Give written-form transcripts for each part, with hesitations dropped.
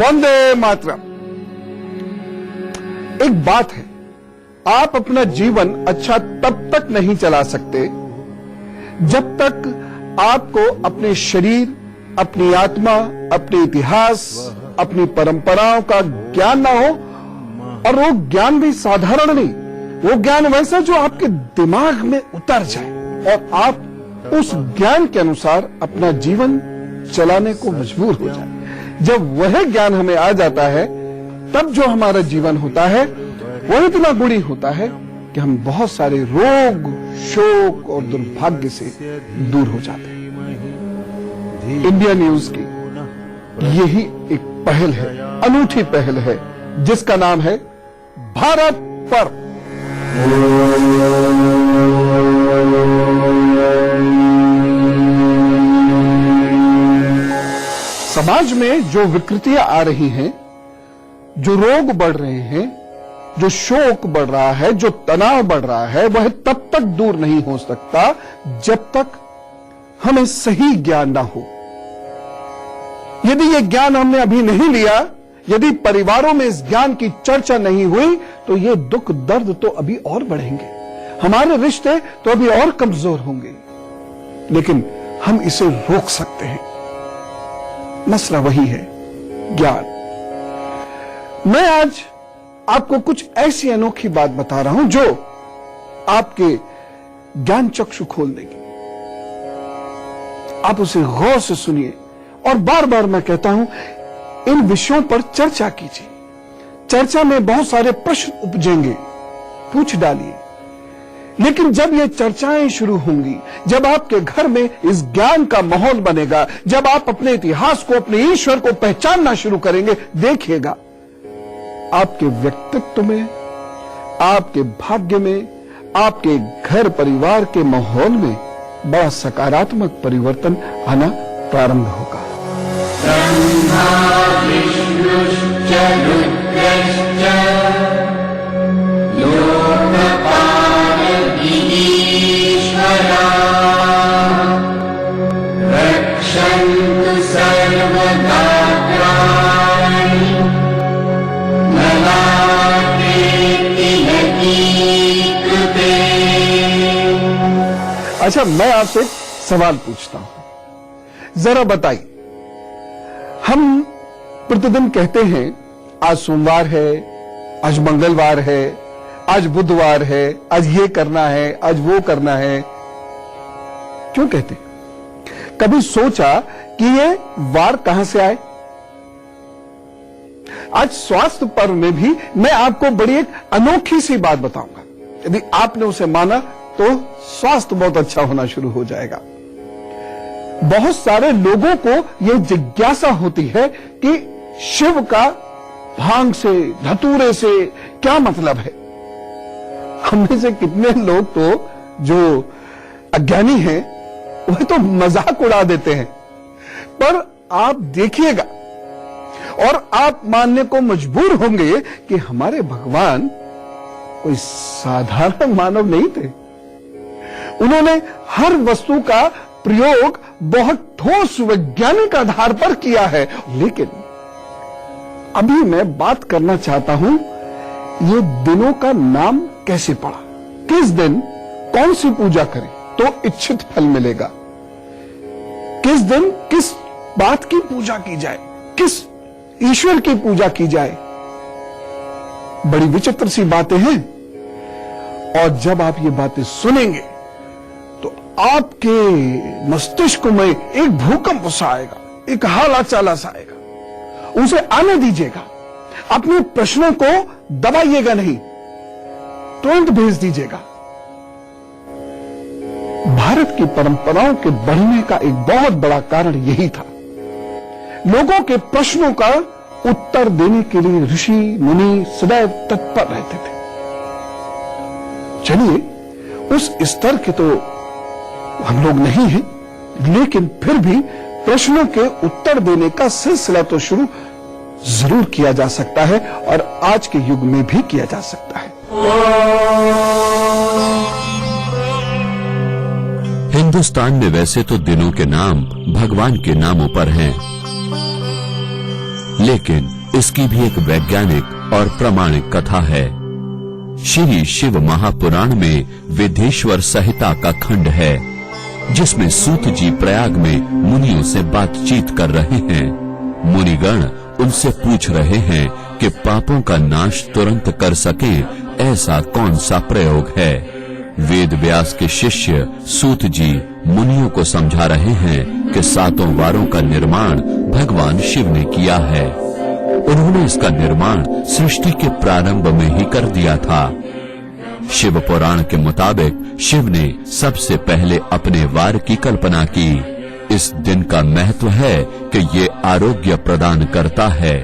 वंदे मातरम। एक बात है, आप अपना जीवन अच्छा तब तक नहीं चला सकते जब तक आपको अपने शरीर, अपनी आत्मा, अपने इतिहास, अपनी परंपराओं का ज्ञान ना हो। और वो ज्ञान भी साधारण नहीं, वो ज्ञान वैसा जो आपके दिमाग में उतर जाए और आप उस ज्ञान के अनुसार अपना जीवन चलाने को मजबूर हो जाए। जब वह ज्ञान हमें आ जाता है, तब जो हमारा जीवन होता है वह इतना गुणी होता है कि हम बहुत सारे रोग, शोक और दुर्भाग्य से दूर हो जाते हैं। इंडिया न्यूज की यही एक पहल है, अनूठी पहल है, जिसका नाम है भारत पर्व। समाज में जो विकृतियां आ रही हैं, जो रोग बढ़ रहे हैं, जो शोक बढ़ रहा है, जो तनाव बढ़ रहा है, वह तब तक दूर नहीं हो सकता जब तक हमें सही ज्ञान ना हो। यदि यह ज्ञान हमने अभी नहीं लिया, यदि परिवारों में इस ज्ञान की चर्चा नहीं हुई, तो ये दुख दर्द तो अभी और बढ़ेंगे, हमारे रिश्ते तो अभी और कमजोर होंगे। लेकिन हम इसे रोक सकते हैं। मसला वही है, ज्ञान। मैं आज आपको कुछ ऐसी अनोखी बात बता रहा हूं जो आपके ज्ञान चक्षु खोल देगी। आप उसे गौर से सुनिए और बार बार मैं कहता हूं, इन विषयों पर चर्चा कीजिए। चर्चा में बहुत सारे प्रश्न उपजेंगे, पूछ डालिए। लेकिन जब ये चर्चाएं शुरू होंगी, जब आपके घर में इस ज्ञान का माहौल बनेगा, जब आप अपने इतिहास को, अपने ईश्वर को पहचानना शुरू करेंगे, देखिएगा आपके व्यक्तित्व में, आपके भाग्य में, आपके घर परिवार के माहौल में बड़ा सकारात्मक परिवर्तन आना प्रारंभ होगा। ब्रह्मा विष्णुश्च रुद्रश्च लोकपाल ईश्वरा रक्षन्तु सर्वदात्राणि अच्छा, मैं आपसे एक सवाल पूछता हूं, जरा बताइए। हम प्रतिदिन कहते हैं आज सोमवार है, आज मंगलवार है, आज बुधवार है, आज ये करना है, आज वो करना है। क्यों कहते हैं? कभी सोचा कि ये वार कहां से आए? आज स्वास्थ्य पर्व में भी मैं आपको बड़ी एक अनोखी सी बात बताऊंगा। यदि आपने उसे माना तो स्वास्थ्य बहुत अच्छा होना शुरू हो जाएगा। बहुत सारे लोगों को यह जिज्ञासा होती है कि शिव का भांग से, धतूरे से क्या मतलब है। हम में से कितने लोग तो जो अज्ञानी हैं वह तो मजाक उड़ा देते हैं, पर आप देखिएगा और आप मानने को मजबूर होंगे कि हमारे भगवान कोई साधारण मानव नहीं थे। उन्होंने हर वस्तु का प्रयोग बहुत ठोस वैज्ञानिक आधार पर किया है। लेकिन अभी मैं बात करना चाहता हूं, ये दिनों का नाम कैसे पड़ा, किस दिन कौन सी पूजा करें तो इच्छित फल मिलेगा, किस दिन किस बात की पूजा की जाए, किस ईश्वर की पूजा की जाए। बड़ी विचित्र सी बातें हैं। और जब आप ये बातें सुनेंगे तो आपके मस्तिष्क में एक भूकंप सा आएगा, एक हाला चाला सा आएगा। उसे आने दीजिएगा, अपने प्रश्नों को दबाइएगा नहीं, तुरंत भेज दीजिएगा। भारत की परंपराओं के बढ़ने का एक बहुत बड़ा कारण यही था। लोगों के प्रश्नों का उत्तर देने के लिए ऋषि मुनि सदैव तत्पर रहते थे। चलिए, उस स्तर के तो हम लोग नहीं हैं, लेकिन फिर भी प्रश्नों के उत्तर देने का सिलसिला तो शुरू जरूर किया जा सकता है और आज के युग में भी किया जा सकता है। हिंदुस्तान में वैसे तो दिनों के नाम भगवान के नामों पर हैं, लेकिन इसकी भी एक वैज्ञानिक और प्रामाणिक कथा है। श्री शिव महापुराण में विधेश्वर संहिता का खंड है, जिसमें सूत जी प्रयाग में मुनियों से बातचीत कर रहे हैं। मुनिगण उनसे पूछ रहे हैं कि पापों का नाश तुरंत कर सके ऐसा कौन सा प्रयोग है। वेद व्यास के शिष्य सूत जी मुनियों को समझा रहे हैं कि सातों वारों का निर्माण भगवान शिव ने किया है। उन्होंने इसका निर्माण सृष्टि के प्रारंभ में ही कर दिया था। शिव पुराण के मुताबिक शिव ने सबसे पहले अपने वार की कल्पना की। इस दिन का महत्व है कि ये आरोग्य प्रदान करता है।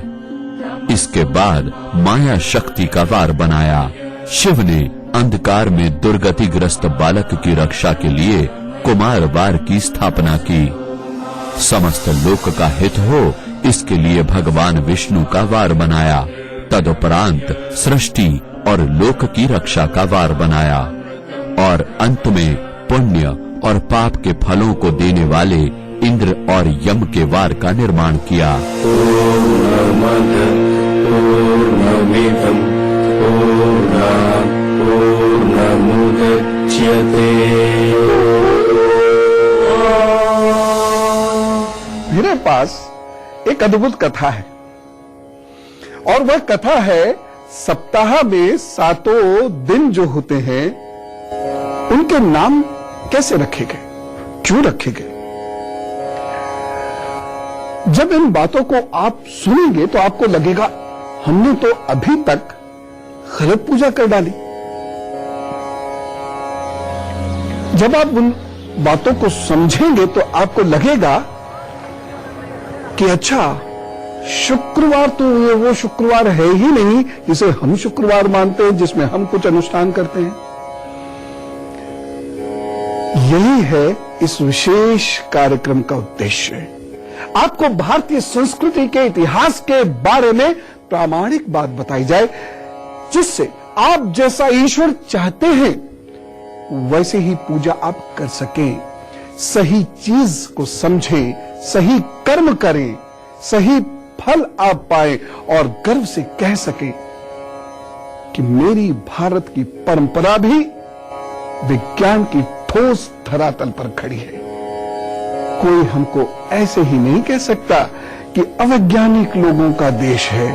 इसके बाद माया शक्ति का वार बनाया। शिव ने अंधकार में दुर्गतिग्रस्त बालक की रक्षा के लिए कुमार वार की स्थापना की। समस्त लोक का हित हो, इसके लिए भगवान विष्णु का वार बनाया। तदुपरांत सृष्टि और लोक की रक्षा का वार बनाया और अंत में पुण्य और पाप के फलों को देने वाले इंद्र और यम के वार का निर्माण किया। पूर्णमद पूर्णमिदं पूर्णात् पूर्णमुदच्यते। मेरे पास एक अद्भुत कथा है और वह कथा है सप्ताह में सातों दिन जो होते हैं उनके नाम कैसे रखे गए, क्यों रखे गए। जब इन बातों को आप सुनेंगे तो आपको लगेगा हमने तो अभी तक गलत पूजा कर डाली। जब आप उन बातों को समझेंगे तो आपको लगेगा कि अच्छा, शुक्रवार तो ये वो शुक्रवार है ही नहीं जिसे हम शुक्रवार मानते हैं, जिसमें हम कुछ अनुष्ठान करते हैं। यही है इस विशेष कार्यक्रम का उद्देश्य। आपको भारतीय संस्कृति के इतिहास के बारे में प्रामाणिक बात बताई जाए, जिससे आप जैसा ईश्वर चाहते हैं वैसे ही पूजा आप कर सकें, सही चीज को समझें, सही कर्म करें, सही फल आप पाए और गर्व से कह सके कि मेरी भारत की परंपरा भी विज्ञान की ठोस धरातल पर खड़ी है। कोई हमको ऐसे ही नहीं कह सकता कि अवैज्ञानिक लोगों का देश है।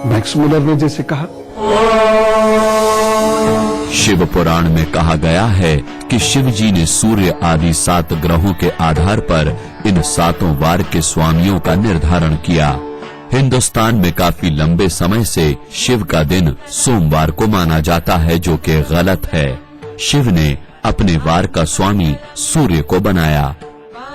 मैक्स मुलर ने जैसे कहा, शिव पुराण में कहा गया है कि शिव जी ने सूर्य आदि 7 ग्रहों के आधार पर इन सातों वार के स्वामियों का निर्धारण किया। हिंदुस्तान में काफी लंबे समय से शिव का दिन सोमवार को माना जाता है, जो कि गलत है। शिव ने अपने वार का स्वामी सूर्य को बनाया।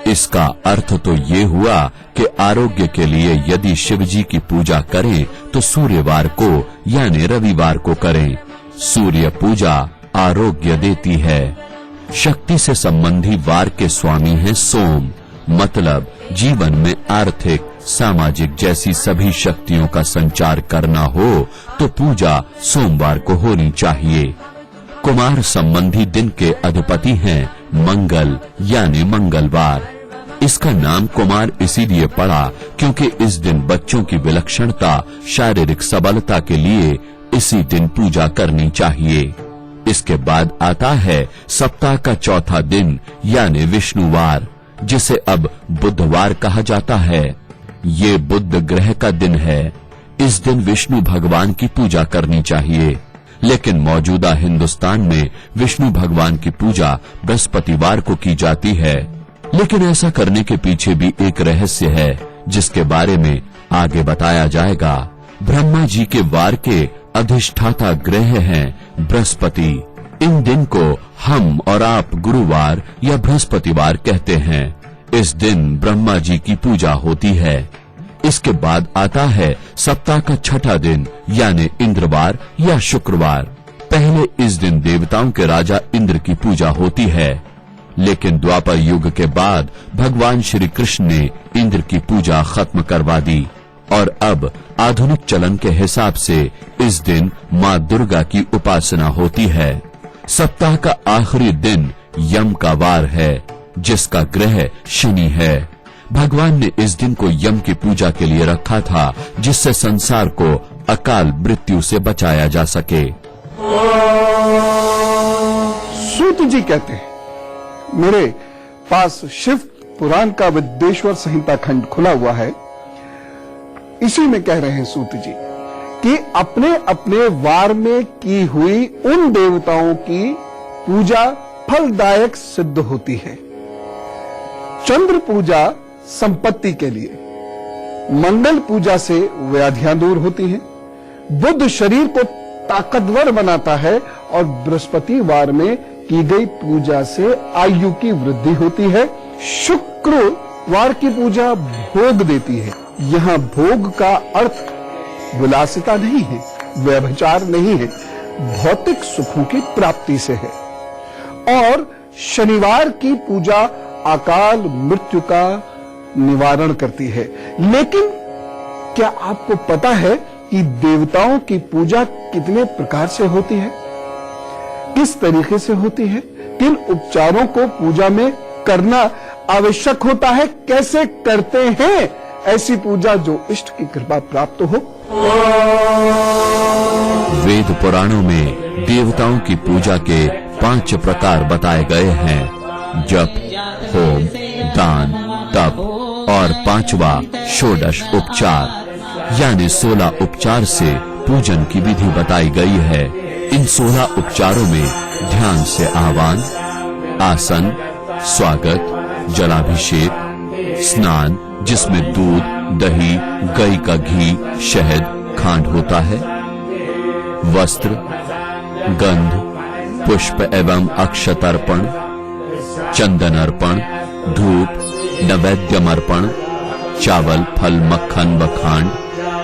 इसका अर्थ तो ये हुआ कि आरोग्य के लिए यदि शिव जी की पूजा करें तो सूर्यवार को यानी रविवार को करें। सूर्य पूजा आरोग्य देती है। शक्ति से संबंधी वार के स्वामी हैं सोम, मतलब जीवन में आर्थिक, सामाजिक जैसी सभी शक्तियों का संचार करना हो तो पूजा सोमवार को होनी चाहिए। कुमार संबंधी दिन के अधिपति हैं मंगल यानी मंगलवार। इसका नाम कुमार इसीलिए पड़ा क्योंकि इस दिन बच्चों की विलक्षणता, शारीरिक सबलता के लिए इसी दिन पूजा करनी चाहिए। इसके बाद आता है सप्ताह का चौथा दिन यानी विष्णुवार, जिसे अब बुधवार कहा जाता है। ये बुध ग्रह का दिन है। इस दिन विष्णु भगवान की पूजा करनी चाहिए, लेकिन मौजूदा हिंदुस्तान में विष्णु भगवान की पूजा बृहस्पतिवार को की जाती है। लेकिन ऐसा करने के पीछे भी एक रहस्य है, जिसके बारे में आगे बताया जाएगा। ब्रह्मा जी के वार के अधिष्ठाता ग्रह हैं बृहस्पति। इन दिन को हम और आप गुरुवार या बृहस्पतिवार कहते हैं। इस दिन ब्रह्मा जी की पूजा होती है। इसके बाद आता है सप्ताह का छठा दिन यानी इंद्रवार या शुक्रवार। पहले इस दिन देवताओं के राजा इंद्र की पूजा होती है, लेकिन द्वापर युग के बाद भगवान श्री कृष्ण ने इंद्र की पूजा खत्म करवा दी और अब आधुनिक चलन के हिसाब से इस दिन माँ दुर्गा की उपासना होती है। सप्ताह का आखिरी दिन यम का वार है, जिसका ग्रह शनि है। भगवान ने इस दिन को यम की पूजा के लिए रखा था, जिससे संसार को अकाल मृत्यु से बचाया जा सके। सूत जी कहते हैं, मेरे पास शिव पुराण का विद्येश्वर संहिता खंड खुला हुआ है, इसी में कह रहे हैं सूत जी कि अपने अपने वार में की हुई उन देवताओं की पूजा फलदायक सिद्ध होती है। चंद्र पूजा संपत्ति के लिए, मंगल पूजा से व्याधियां दूर होती हैं, बुध शरीर को ताकतवर बनाता है और बृहस्पतिवार में की गई पूजा से आयु की वृद्धि होती है। शुक्रवार की पूजा भोग देती है। यहां भोग का अर्थ विलासिता नहीं है, व्यभिचार नहीं है, भौतिक सुखों की प्राप्ति से है। और शनिवार की पूजा अकाल मृत्यु का निवारण करती है। लेकिन क्या आपको पता है कि देवताओं की पूजा कितने प्रकार से होती है, किस तरीके से होती है, किन उपचारों को पूजा में करना आवश्यक होता है, कैसे करते हैं ऐसी पूजा जो इष्ट की कृपा प्राप्त हो। वेद पुराणों में देवताओं की पूजा के 5 प्रकार बताए गए हैं: जप, होम, दान, तप और 5वां षोडश उपचार, यानी 16 उपचार से पूजन की विधि बताई गई है। इन 16 उपचारों में ध्यान से आह्वान, आसन, स्वागत, जलाभिषेक, स्नान जिसमें दूध, दही, गाय का घी, शहद, खांड होता है, वस्त्र, गंध, पुष्प एवं अक्षत अर्पण, चंदन अर्पण, धूप, नैवेद्यम अर्पण, चावल, फल, मक्खन व खांड,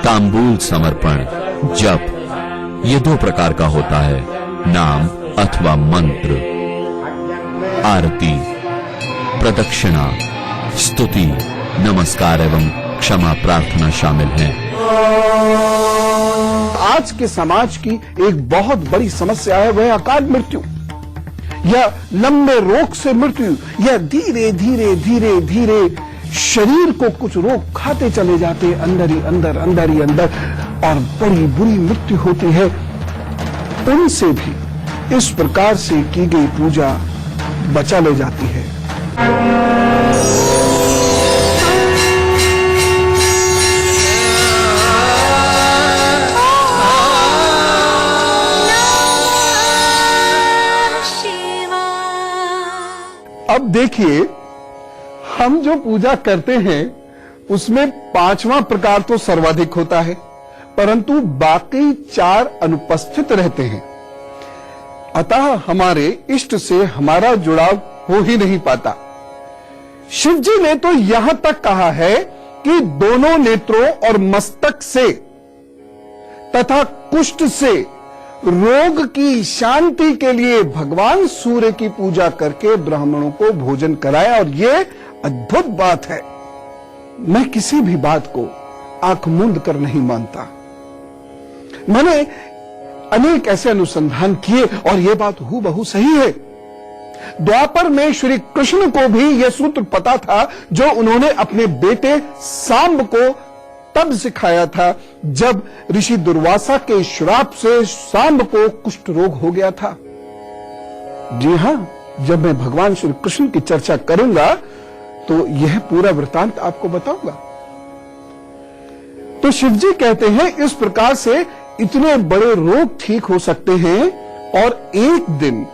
तांबूल समर्पण, जप, ये 2 प्रकार का होता है, नाम अथवा मंत्र, आरती, प्रदक्षिणा, स्तुति, नमस्कार एवं क्षमा प्रार्थना शामिल हैं। आज के समाज की एक बहुत बड़ी समस्या है, वह अकाल मृत्यु या लंबे रोग से मृत्यु, या धीरे धीरे धीरे धीरे शरीर को कुछ रोग खाते चले जाते हैं, अंदर ही अंदर, अंदर ही अंदर, और बड़ी बुरी मृत्यु होती है। उनसे भी इस प्रकार से की गई पूजा बचा ले जाती है। अब देखिए, हम जो पूजा करते हैं उसमें 5वां प्रकार तो सर्वाधिक होता है, परंतु बाकी 4 अनुपस्थित रहते हैं। अतः हमारे इष्ट से हमारा जुड़ाव हो ही नहीं पाता। शिव जी ने तो यहां तक कहा है कि दोनों नेत्रों और मस्तक से तथा कुष्ठ से रोग की शांति के लिए भगवान सूर्य की पूजा करके ब्राह्मणों को भोजन कराया। और यह अद्भुत बात है, मैं किसी भी बात को आंख मूंद कर नहीं मानता। मैंने अनेक ऐसे अनुसंधान किए और यह बात हूबहू सही है। द्वापर में श्री कृष्ण को भी यह सूत्र पता था जो उन्होंने अपने बेटे सांब को तब सिखाया था जब ऋषि दुर्वासा के श्राप से सांब को कुष्ठ रोग हो गया था। जी हां, जब मैं भगवान श्री कृष्ण की चर्चा करूंगा तो यह पूरा वृतांत आपको बताऊंगा। तो शिव जी कहते हैं इस प्रकार से इतने बड़े रोग ठीक हो सकते हैं, और एक दिन,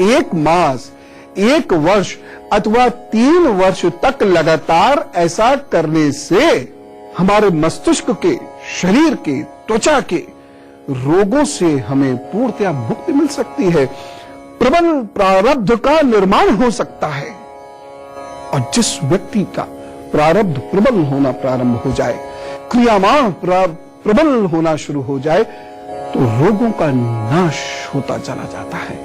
1 मास, 1 वर्ष अथवा 3 वर्ष तक लगातार ऐसा करने से हमारे मस्तिष्क के, शरीर के, त्वचा के रोगों से हमें पूर्णतया मुक्ति मिल सकती है, प्रबल प्रारब्ध का निर्माण हो सकता है। और जिस व्यक्ति का प्रारब्ध प्रबल होना प्रारंभ हो जाए, क्रियामान प्रबल होना शुरू हो जाए, तो रोगों का नाश होता चला जाता है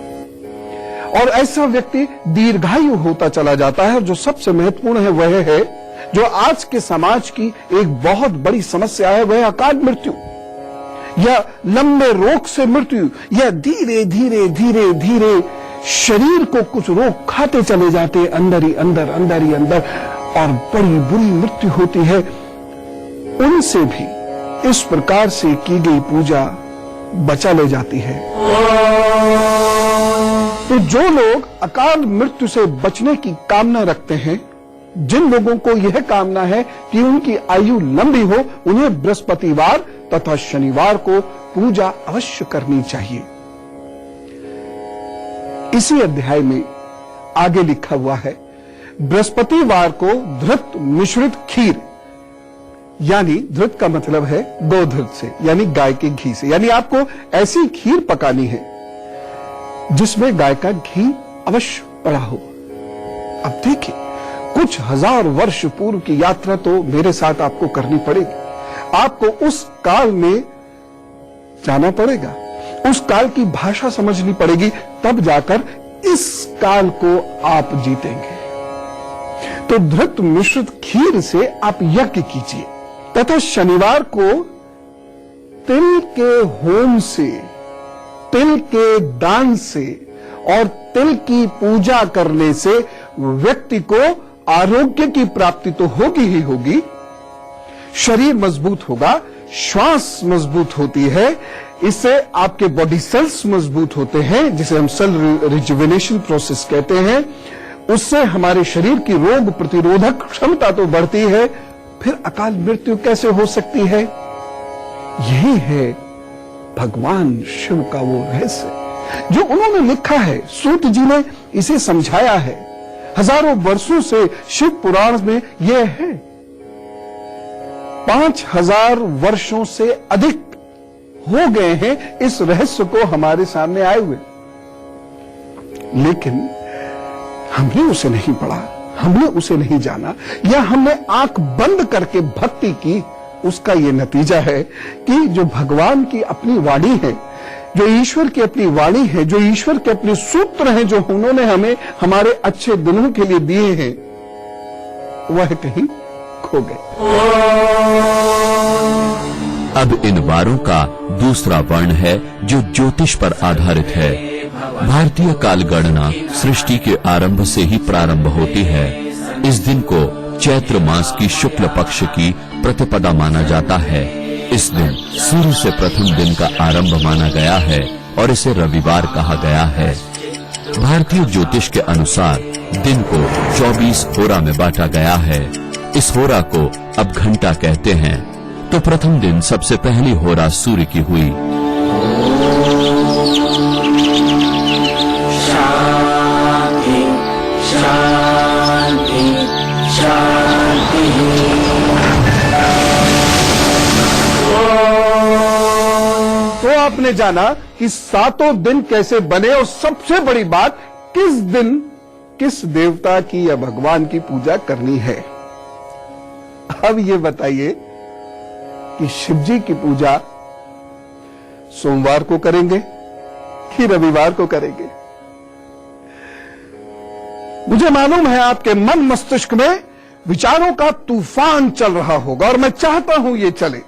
और ऐसा व्यक्ति दीर्घायु होता चला जाता है। और जो सबसे महत्वपूर्ण है वह है, जो आज के समाज की एक बहुत बड़ी समस्या है, वह अकाल मृत्यु या लंबे रोग से मृत्यु, या धीरे धीरे धीरे धीरे शरीर को कुछ रोग खाते चले जाते हैं, अंदर ही अंदर, अंदर ही अंदर, और बड़ी बुरी मृत्यु होती है, उनसे भी इस प्रकार से की गई पूजा बचा ले जाती है। तो जो लोग अकाल मृत्यु से बचने की कामना रखते हैं, जिन लोगों को यह कामना है कि उनकी आयु लंबी हो, उन्हें बृहस्पतिवार तथा शनिवार को पूजा अवश्य करनी चाहिए। इसी अध्याय में आगे लिखा हुआ है, बृहस्पतिवार को धृत मिश्रित खीर, यानी धृत का मतलब है गोधृत से, यानी गाय के घी से, यानी आपको ऐसी खीर पकानी है जिसमें गाय का घी अवश्य पड़ा हो। अब देखिए, कुछ हजार वर्ष पूर्व की यात्रा तो मेरे साथ आपको करनी पड़ेगी। आपको उस काल में जाना पड़ेगा, उस काल की भाषा समझनी पड़ेगी, तब जाकर इस काल को आप जीतेंगे। तो धृत मिश्रित खीर से आप यज्ञ कीजिए तथा शनिवार को तिल के होम से, तिल के दान से और तिल की पूजा करने से व्यक्ति को आरोग्य की प्राप्ति तो होगी ही होगी, शरीर मजबूत होगा, श्वास मजबूत होती है, इससे आपके बॉडी सेल्स मजबूत होते हैं, जिसे हम सेल रिजुविनेशन प्रोसेस कहते हैं। उससे हमारे शरीर की रोग प्रतिरोधक क्षमता तो बढ़ती है, फिर अकाल मृत्यु कैसे हो सकती है? यही है भगवान शिव का वो रहस्य जो उन्होंने लिखा है। सूत जी ने इसे समझाया है। हजारों वर्षों से शिव पुराण में यह है। 5000 वर्षों से अधिक हो गए हैं इस रहस्य को हमारे सामने आए हुए, लेकिन हमने उसे नहीं पढ़ा, हमने उसे नहीं जाना, या हमने आंख बंद करके भक्ति की। उसका यह नतीजा है कि जो भगवान की अपनी वाणी है, जो ईश्वर की अपनी वाणी है, जो ईश्वर के अपने सूत्र हैं, जो उन्होंने हमें हमारे अच्छे दिनों के लिए दिए हैं, वह कहीं खो गए। अब इन वारों का दूसरा वर्ण है जो ज्योतिष पर आधारित है। भारतीय कालगणना सृष्टि के आरंभ से ही प्रारंभ होती है। इस दिन को चैत्र मास की शुक्ल पक्ष की प्रतिपदा माना जाता है। इस दिन सूर्य से प्रथम दिन का आरंभ माना गया है और इसे रविवार कहा गया है। भारतीय ज्योतिष के अनुसार दिन को 24 होरा में बांटा गया है। इस होरा को अब घंटा कहते हैं। तो प्रथम दिन सबसे पहली होरा सूर्य की हुई। शांति शांति शांति। तो आपने जाना कि सातों दिन कैसे बने, और सबसे बड़ी बात, किस दिन किस देवता की या भगवान की पूजा करनी है। अब ये बताइए कि शिव जी की पूजा सोमवार को करेंगे कि रविवार को करेंगे? मुझे मालूम है आपके मन मस्तिष्क में विचारों का तूफान चल रहा होगा, और मैं चाहता हूं ये चले।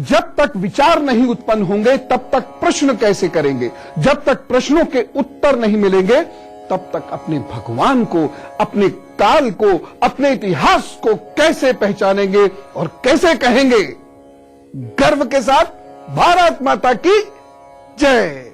जब तक विचार नहीं उत्पन्न होंगे तब तक प्रश्न कैसे करेंगे? जब तक प्रश्नों के उत्तर नहीं मिलेंगे तब तक अपने भगवान को, अपने काल को, अपने इतिहास को कैसे पहचानेंगे और कैसे कहेंगे गर्व के साथ, भारत माता की जय।